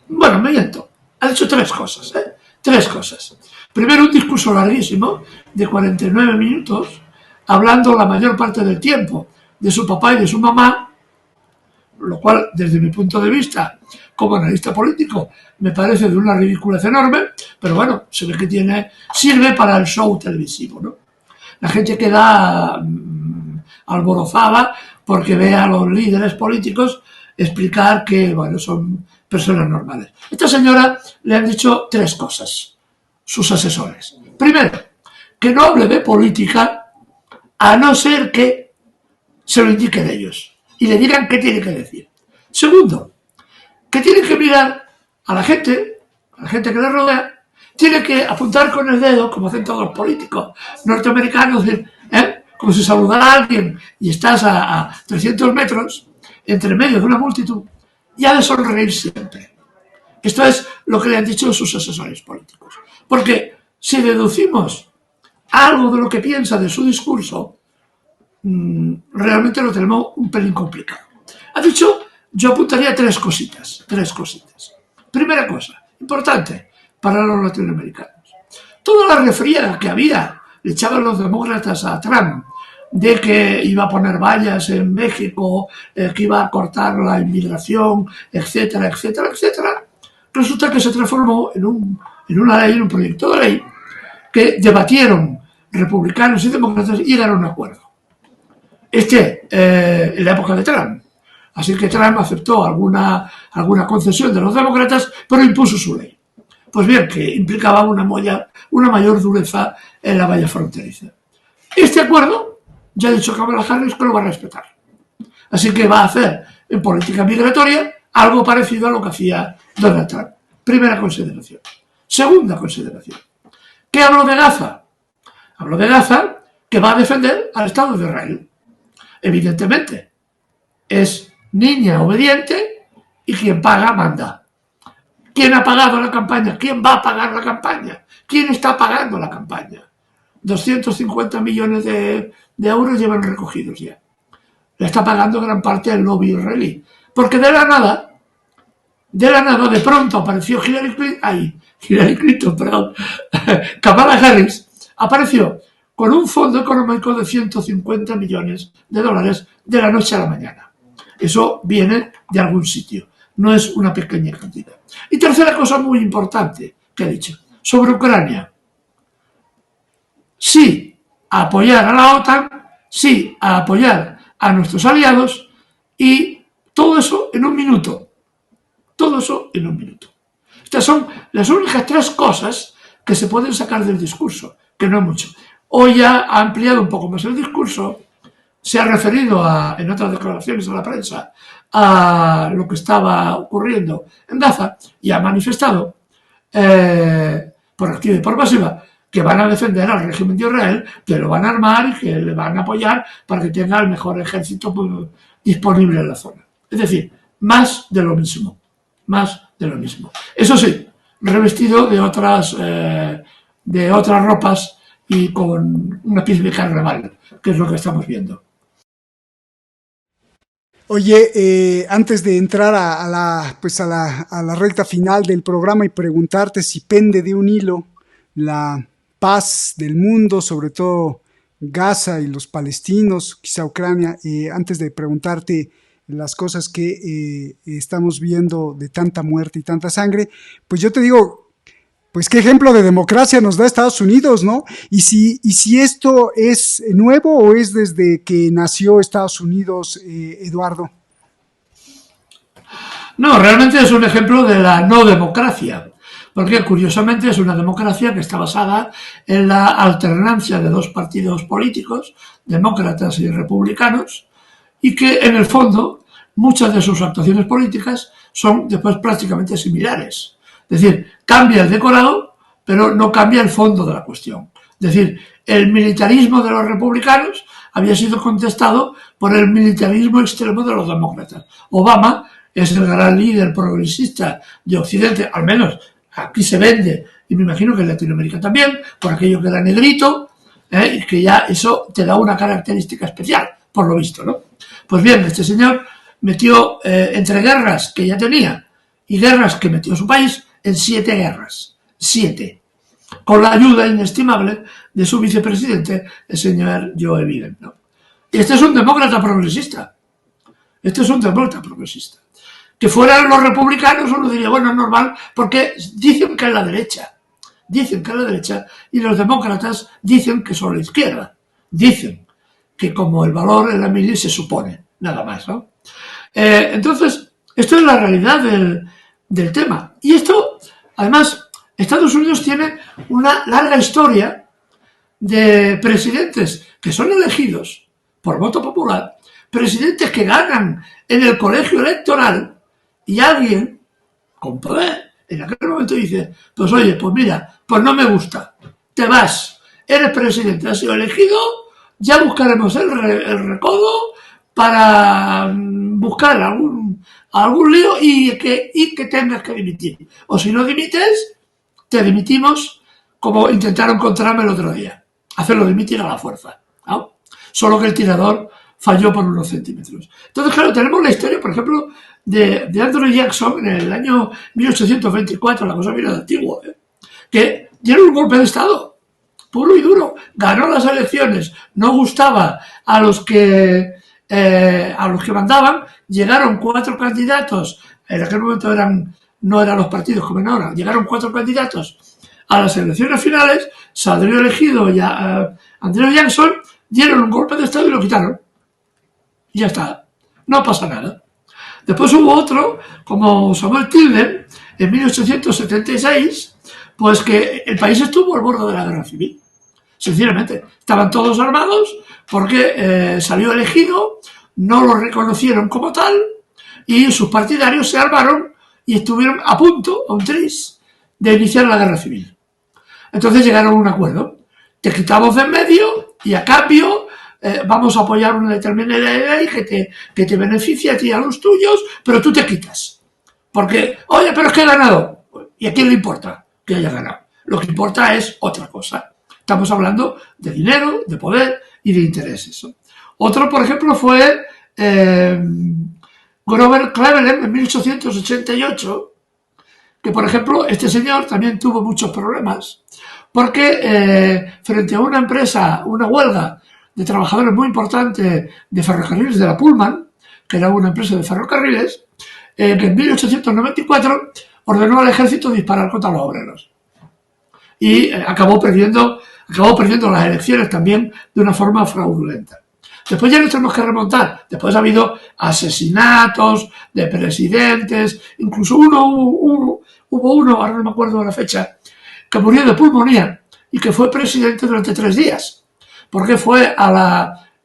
Bueno, me miento. Ha dicho tres cosas. Tres cosas. Primero, un discurso larguísimo, de 49 minutos, hablando la mayor parte del tiempo de su papá y de su mamá, lo cual, desde mi punto de vista, como analista político, me parece de una ridiculez enorme, pero bueno, se ve que sirve para el show televisivo, ¿no? La gente queda alborozada porque ve a los líderes políticos explicar que, bueno, son personas normales. Esta señora le han dicho tres cosas, sus asesores. Primero, que no hable de política a no ser que se lo indiquen ellos y le digan qué tiene que decir. Segundo, que tiene que mirar a la gente que le rodea, tiene que apuntar con el dedo, como hacen todos los políticos norteamericanos, como si saludara a alguien y estás a 300 metros, entre medio de una multitud, y ha de sonreír siempre. Esto es lo que le han dicho sus asesores políticos. Porque si deducimos algo de lo que piensa de su discurso, realmente lo tenemos un pelín complicado. Ha dicho, yo apuntaría tres cositas. Primera cosa, importante para los latinoamericanos. Toda la refriega que había, le echaban los demócratas a Trump, de que iba a poner vallas en México, que iba a cortar la inmigración, etcétera, resulta que se transformó en una ley, en un proyecto de ley, que debatieron republicanos y demócratas y llegaron a un acuerdo. En la época de Trump. Así que Trump aceptó alguna concesión de los demócratas, pero impuso su ley. Pues bien, que implicaba una mayor dureza en la valla fronteriza. Este acuerdo, ya ha dicho Kamala Harris que lo va a respetar. Así que va a hacer en política migratoria algo parecido a lo que hacía Donald Trump. Primera consideración. Segunda consideración. ¿Qué habló de Gaza? Habló de Gaza que va a defender al Estado de Israel. Evidentemente, es niña obediente y quien paga manda. ¿Quién ha pagado la campaña? ¿Quién va a pagar la campaña? ¿Quién está pagando la campaña? 250 millones de euros llevan recogidos ya. Le está pagando gran parte el lobby israelí. Porque de la nada, de pronto apareció Kamala Harris apareció con un fondo económico de 150 millones de dólares de la noche a la mañana. Eso viene de algún sitio, no es una pequeña cantidad. Y tercera cosa muy importante que ha dicho, sobre Ucrania. Sí a apoyar a la OTAN, sí a apoyar a nuestros aliados y todo eso en un minuto. Estas son las únicas tres cosas que se pueden sacar del discurso, que no es mucho. Hoy ya ha ampliado un poco más el discurso, se ha referido en otras declaraciones a la prensa a lo que estaba ocurriendo en Gaza y ha manifestado por activa y por pasiva que van a defender al régimen de Israel, que lo van a armar y que le van a apoyar para que tenga el mejor ejército disponible en la zona. Es decir, más de lo mismo. Eso sí, revestido de otras ropas y con una piel de carnaval, que es lo que estamos viendo.
Oye, antes de entrar a la recta final del programa y preguntarte si pende de un hilo la paz del mundo, sobre todo Gaza y los palestinos, quizá Ucrania, antes de preguntarte las cosas que estamos viendo de tanta muerte y tanta sangre, pues yo te digo, pues qué ejemplo de democracia nos da Estados Unidos, ¿no? Y si esto es nuevo o es desde que nació Estados Unidos, Eduardo.
No, realmente es un ejemplo de la no democracia, porque curiosamente es una democracia que está basada en la alternancia de dos partidos políticos, demócratas y republicanos, y que en el fondo muchas de sus actuaciones políticas son después prácticamente similares. Es decir, cambia el decorado, pero no cambia el fondo de la cuestión. Es decir, el militarismo de los republicanos había sido contestado por el militarismo extremo de los demócratas. Obama es el gran líder progresista de Occidente, al menos aquí se vende, y me imagino que en Latinoamérica también, por aquello que era negrito, y que ya eso te da una característica especial, por lo visto, ¿no? Pues bien, este señor metió entre guerras que ya tenía y guerras que metió su país en 7 guerras. 7. Con la ayuda inestimable de su vicepresidente, el señor Joe Biden, ¿no? Y este es un demócrata progresista. Este es un demócrata progresista. Que fueran los republicanos uno diría, bueno, es normal, porque dicen que es la derecha. Dicen que es la derecha y los demócratas dicen que son la izquierda. Dicen que como el valor en la mili se supone, nada más, ¿no? Entonces, esto es la realidad del tema. Y esto, además, Estados Unidos tiene una larga historia de presidentes que son elegidos por voto popular, presidentes que ganan en el colegio electoral y alguien con poder en aquel momento dice, pues oye, pues mira, pues no me gusta, te vas, eres presidente, has sido elegido, ya buscaremos el recodo para buscar algún lío y que tengas que dimitir. O si no dimites, te dimitimos como intentaron contra Trump el otro día, hacerlo dimitir a la fuerza, ¿no? Solo que el tirador falló por unos centímetros. Entonces, claro, tenemos la historia, por ejemplo, de Andrew Jackson en el año 1824, la cosa viene de antiguo, que dieron un golpe de Estado, puro y duro, ganó las elecciones, no gustaba a los que mandaban, llegaron 4 candidatos, en aquel momento no eran los partidos como ahora, llegaron 4 candidatos a las elecciones finales, salió elegido ya Andrew Jackson, dieron un golpe de Estado y lo quitaron. Y ya está, no pasa nada. Después hubo otro, como Samuel Tilden, en 1876, pues que el país estuvo al borde de la guerra civil. Sinceramente, estaban todos armados porque salió elegido, no lo reconocieron como tal y sus partidarios se armaron y estuvieron a punto, a un tris, de iniciar la guerra civil. Entonces llegaron a un acuerdo. Te quitamos de en medio y a cambio vamos a apoyar una determinada ley que te beneficia a ti y a los tuyos, pero tú te quitas. Porque, oye, pero es que he ganado. ¿Y a quién le importa que haya ganado? Lo que importa es otra cosa. Estamos hablando de dinero, de poder y de intereses, ¿no? Otro, por ejemplo, fue Grover Cleveland en 1888, que, por ejemplo, este señor también tuvo muchos problemas, porque frente a una empresa, una huelga de trabajadores muy importante de ferrocarriles de la Pullman, que era una empresa de ferrocarriles, que en 1894 ordenó al ejército disparar contra los obreros. Y acabó perdiendo las elecciones también de una forma fraudulenta. Después ya nos tenemos que remontar. Después ha habido asesinatos de presidentes, incluso hubo uno, ahora no me acuerdo de la fecha, que murió de pulmonía y que fue presidente durante 3 días. Porque fue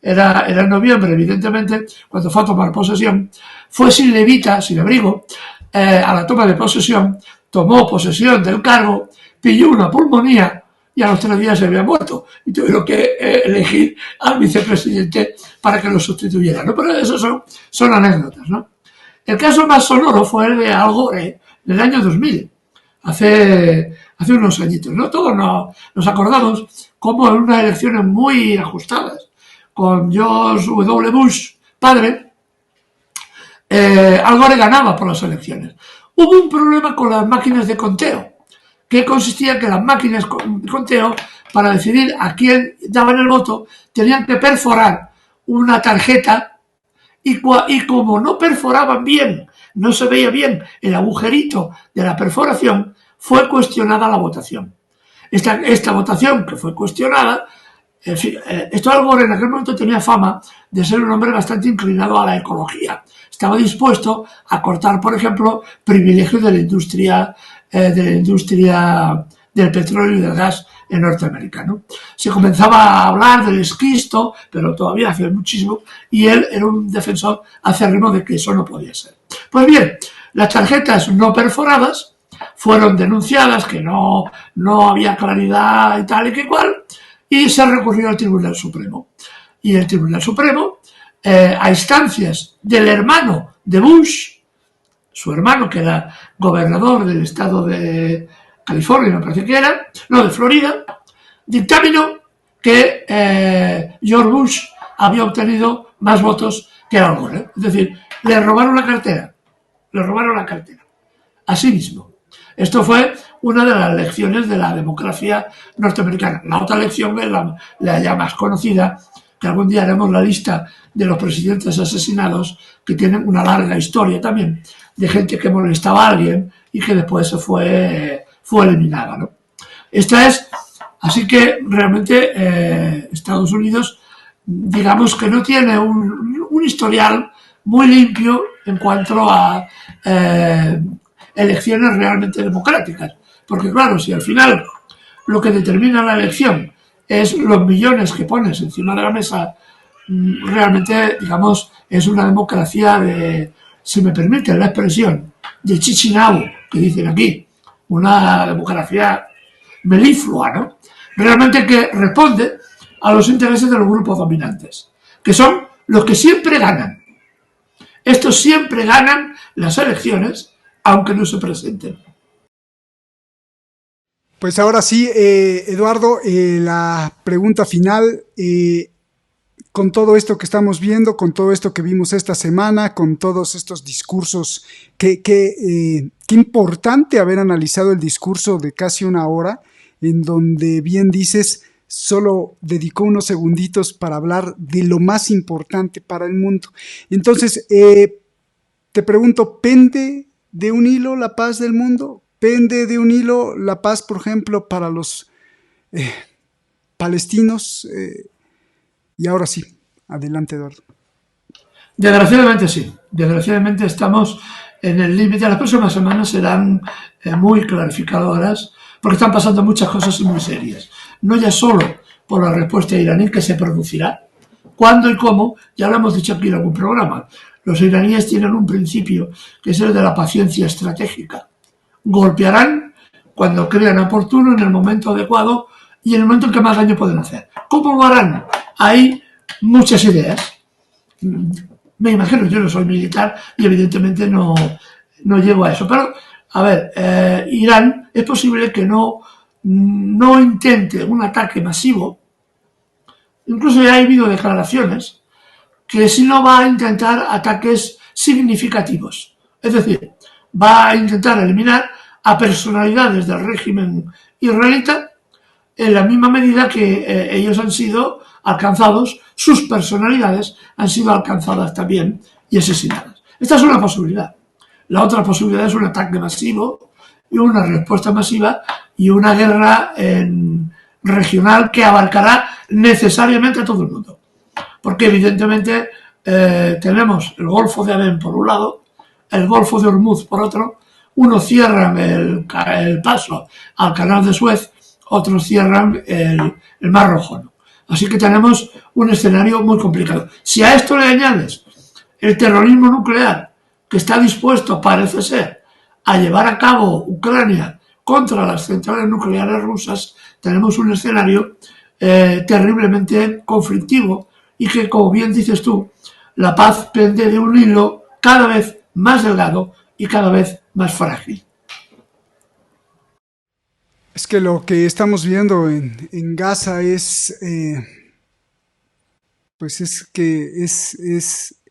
era en noviembre, evidentemente, cuando fue a tomar posesión, fue sin levita, sin abrigo, a la toma de posesión, tomó posesión del cargo, pilló una pulmonía y a los 3 días se había muerto y tuvieron que elegir al vicepresidente para que lo sustituyera, ¿no? Pero eso son anécdotas, ¿no? El caso más sonoro fue el de Al Gore en el año 2000, hace unos añitos, ¿no? Todos nos acordamos cómo en unas elecciones muy ajustadas con George W. Bush, padre, Al Gore ganaba por las elecciones. Hubo un problema con las máquinas de conteo, que consistía en que las máquinas de conteo, para decidir a quién daban el voto, tenían que perforar una tarjeta y como no perforaban bien, no se veía bien el agujerito de la perforación, fue cuestionada la votación. Esta votación que fue cuestionada En fin, esto Al Gore en aquel momento tenía fama de ser un hombre bastante inclinado a la ecología. Estaba dispuesto a cortar, por ejemplo, privilegios de la industria del petróleo y del gas en Norteamérica, ¿no? Se comenzaba a hablar del esquisto, pero todavía hace muchísimo, y él era un defensor acérrimo de que eso no podía ser. Pues bien, las tarjetas no perforadas fueron denunciadas, que no había claridad y tal y que cual, y se recurrió al Tribunal Supremo. Y el Tribunal Supremo, a instancias del hermano de Bush, su hermano que era gobernador del estado de California, me parece que era, no, de Florida, dictaminó que George Bush había obtenido más votos que Al Gore. Es decir, le robaron la cartera. Así mismo. Esto fue una de las lecciones de la democracia norteamericana. La otra lección es la ya más conocida, que algún día haremos la lista de los presidentes asesinados, que tienen una larga historia también, de gente que molestaba a alguien y que después se fue eliminada, ¿no? Esta es, así que realmente Estados Unidos, digamos que no tiene un historial muy limpio en cuanto a elecciones realmente democráticas. Porque claro, si al final lo que determina la elección es los millones que pones encima de la mesa, realmente, digamos, es una democracia de, si me permiten la expresión, de chichinabo, que dicen aquí, una democracia meliflua, ¿no? Realmente que responde a los intereses de los grupos dominantes, que son los que siempre ganan. Estos siempre ganan las elecciones, aunque no se presenten.
Pues ahora sí, Eduardo, la pregunta final, con todo esto que estamos viendo, con todo esto que vimos esta semana, con todos estos discursos, qué importante haber analizado el discurso de casi una hora, en donde bien dices, solo dedicó unos segunditos para hablar de lo más importante para el mundo. Entonces, te pregunto, ¿pende de un hilo la paz del mundo? ¿Pende de un hilo la paz, por ejemplo, para los palestinos? Y ahora sí, adelante, Eduardo.
Desgraciadamente sí. Desgraciadamente estamos en el límite. Las próximas semanas serán muy clarificadoras porque están pasando muchas cosas muy serias. No ya solo por la respuesta iraní que se producirá. ¿Cuándo y cómo? Ya lo hemos dicho aquí en algún programa. Los iraníes tienen un principio que es el de la paciencia estratégica. Golpearán cuando crean oportuno, en el momento adecuado y en el momento en que más daño pueden hacer. ¿Cómo lo harán? Hay muchas ideas. Me imagino, yo no soy militar y evidentemente no llego a eso. Pero, a ver, Irán es posible que no intente un ataque masivo. Incluso ya ha habido declaraciones que si no va a intentar ataques significativos. Es decir, va a intentar eliminar a personalidades del régimen israelita en la misma medida que ellos han sido alcanzados, sus personalidades han sido alcanzadas también y asesinadas. Esta es una posibilidad. La otra posibilidad es un ataque masivo y una respuesta masiva y una guerra regional que abarcará necesariamente a todo el mundo. Porque evidentemente tenemos el Golfo de Adén por un lado, el Golfo de Hormuz por otro, unos cierran el paso al Canal de Suez, otros cierran el Mar Rojo, ¿no? Así que tenemos un escenario muy complicado. Si a esto le añades el terrorismo nuclear que está dispuesto, parece ser, a llevar a cabo Ucrania contra las centrales nucleares rusas, tenemos un escenario terriblemente conflictivo y que, como bien dices tú, la paz pende de un hilo cada vez más delgado y cada vez más frágil.
Es que lo que estamos viendo en Gaza es, pues es que es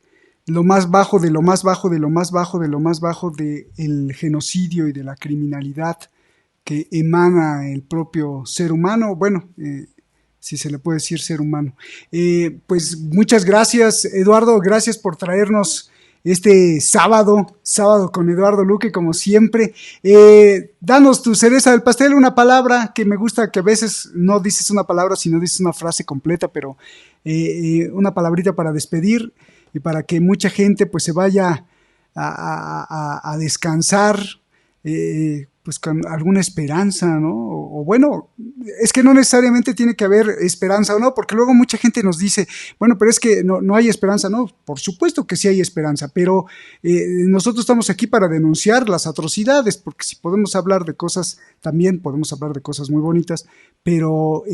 lo más bajo de lo más bajo de lo más bajo de lo más bajo del genocidio y de la criminalidad que emana el propio ser humano, bueno, si se le puede decir ser humano. Pues muchas gracias, Eduardo, gracias por traernos este sábado con Eduardo Luque, como siempre. Danos tu cereza del pastel, una palabra que me gusta, que a veces no dices una palabra, sino dices una frase completa, pero una palabrita para despedir y para que mucha gente pues se vaya a descansar, pues con alguna esperanza, ¿no? O bueno, es que no necesariamente tiene que haber esperanza o no, porque luego mucha gente nos dice, bueno, pero es que no hay esperanza, no, por supuesto que sí hay esperanza, pero nosotros estamos aquí para denunciar las atrocidades, porque si podemos hablar de cosas, también podemos hablar de cosas muy bonitas, pero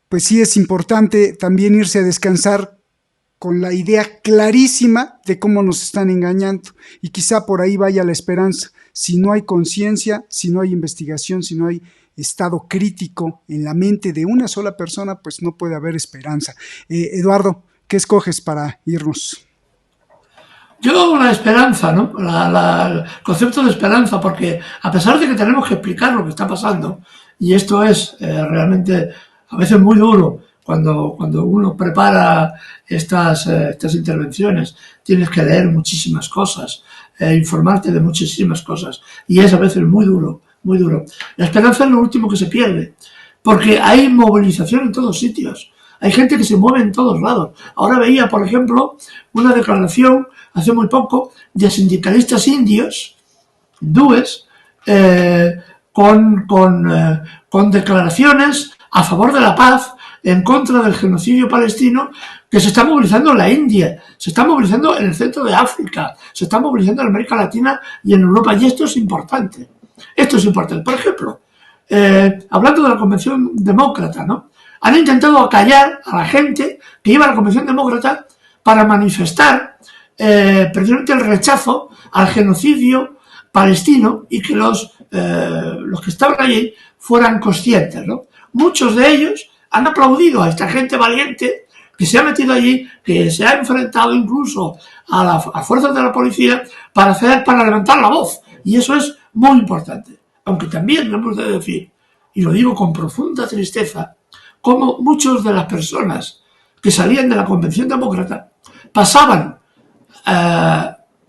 pues sí es importante también irse a descansar con la idea clarísima de cómo nos están engañando, y quizá por ahí vaya la esperanza. Si no hay conciencia, si no hay investigación, si no hay estado crítico en la mente de una sola persona, pues no puede haber esperanza. Eduardo, ¿qué escoges para irnos?
Yo la esperanza, ¿no? El concepto de esperanza, porque a pesar de que tenemos que explicar lo que está pasando, y esto es realmente a veces muy duro, cuando uno prepara estas intervenciones, tienes que leer muchísimas cosas, informarte de muchísimas cosas, y es a veces muy duro, muy duro. La esperanza es lo último que se pierde, porque hay movilización en todos sitios, hay gente que se mueve en todos lados. Ahora veía, por ejemplo, una declaración hace muy poco de sindicalistas indios, hindúes, con declaraciones a favor de la paz, en contra del genocidio palestino, que se está movilizando en la India, se está movilizando en el centro de África, se está movilizando en América Latina y en Europa, y esto es importante. Esto es importante. Por ejemplo, hablando de la Convención Demócrata, ¿no? Han intentado acallar a la gente que iba a la Convención Demócrata para manifestar precisamente el rechazo al genocidio palestino y que los que estaban allí fueran conscientes, ¿no? Muchos de ellos han aplaudido a esta gente valiente que se ha metido allí, que se ha enfrentado incluso a fuerzas de la policía para levantar la voz. Y eso es muy importante. Aunque también hemos de decir, y lo digo con profunda tristeza, como muchas de las personas que salían de la Convención Demócrata pasaban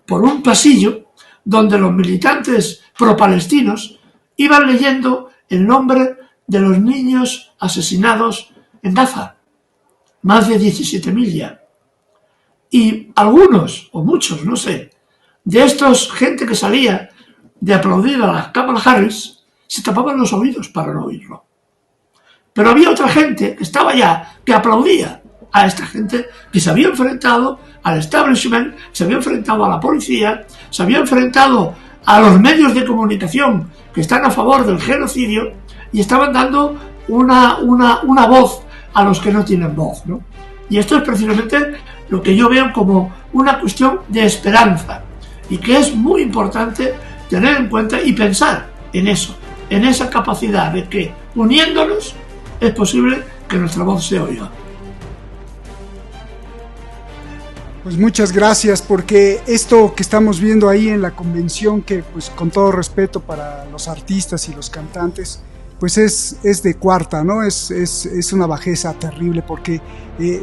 por un pasillo donde los militantes pro-palestinos iban leyendo el nombre de los niños asesinados en Gaza, más de 17.000 ya. Y algunos, o muchos, no sé, de estos gente que salía de aplaudir a la Kamala Harris, se tapaban los oídos para no oírlo. Pero había otra gente que estaba allá, que aplaudía a esta gente que se había enfrentado al establishment, se había enfrentado a la policía, se había enfrentado a los medios de comunicación que están a favor del genocidio y estaban dando una voz a los que no tienen voz, ¿no? Y esto es precisamente lo que yo veo como una cuestión de esperanza y que es muy importante tener en cuenta y pensar en eso, en esa capacidad de que uniéndonos es posible que nuestra voz se oiga.
Pues muchas gracias, porque esto que estamos viendo ahí en la convención, que pues con todo respeto para los artistas y los cantantes, pues es de cuarta, ¿no? Es una bajeza terrible, porque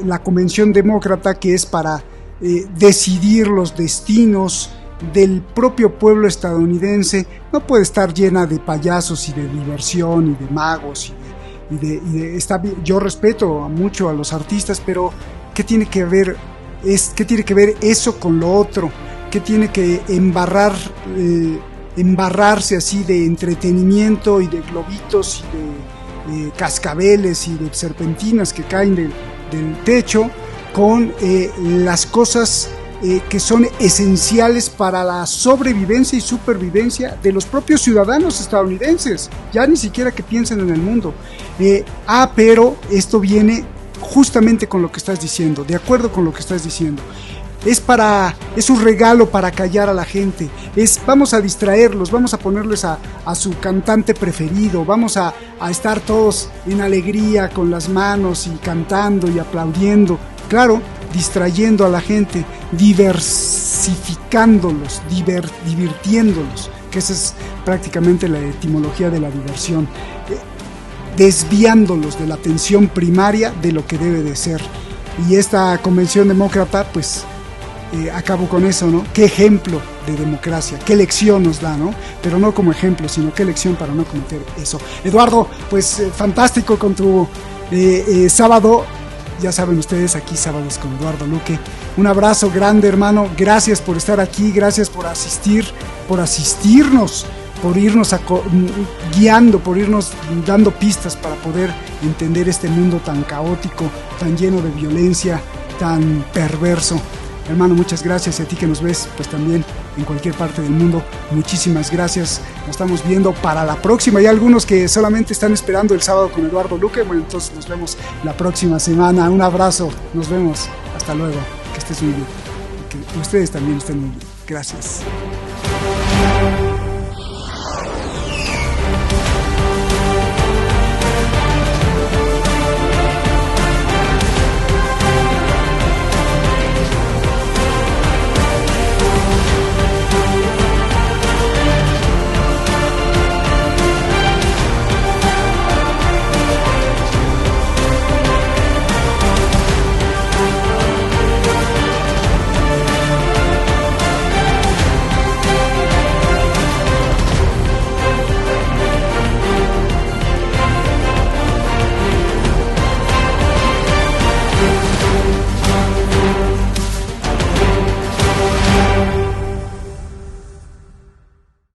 la Convención Demócrata, que es para decidir los destinos del propio pueblo estadounidense, no puede estar llena de payasos y de diversión y de magos yo respeto mucho a los artistas, pero ¿qué tiene que ver eso con lo otro? ¿Qué tiene que embarrarse así de entretenimiento y de globitos y de cascabeles y de serpentinas que caen del techo con las cosas que son esenciales para la sobrevivencia y supervivencia de los propios ciudadanos estadounidenses, ya ni siquiera que piensen en el mundo? Pero esto viene justamente con lo que estás diciendo, de acuerdo con lo que estás diciendo. Es un regalo para callar a la gente, vamos a distraerlos, vamos a ponerles a su cantante preferido, vamos a estar todos en alegría con las manos y cantando y aplaudiendo, claro, distrayendo a la gente, diversificándolos, divirtiéndolos, que esa es prácticamente la etimología de la diversión, desviándolos de la atención primaria de lo que debe de ser. Y esta Convención Demócrata pues acabo con eso, ¿no? Qué ejemplo de democracia, qué lección nos da, ¿no? Pero no como ejemplo, sino qué lección para no cometer eso. Eduardo, pues fantástico con tu sábado. Ya saben ustedes, aquí Sábados con Eduardo Luque. Un abrazo grande, hermano. Gracias por estar aquí, gracias por asistirnos, por irnos guiando, por irnos dando pistas para poder entender este mundo tan caótico, tan lleno de violencia, tan perverso. Hermano, muchas gracias. Y a ti que nos ves, pues también en cualquier parte del mundo, muchísimas gracias. Nos estamos viendo para la próxima. Hay algunos que solamente están esperando el Sábado con Eduardo Luque. Bueno, entonces nos vemos la próxima semana. Un abrazo. Nos vemos. Hasta luego. Que estés muy bien. Que ustedes también estén muy bien. Gracias.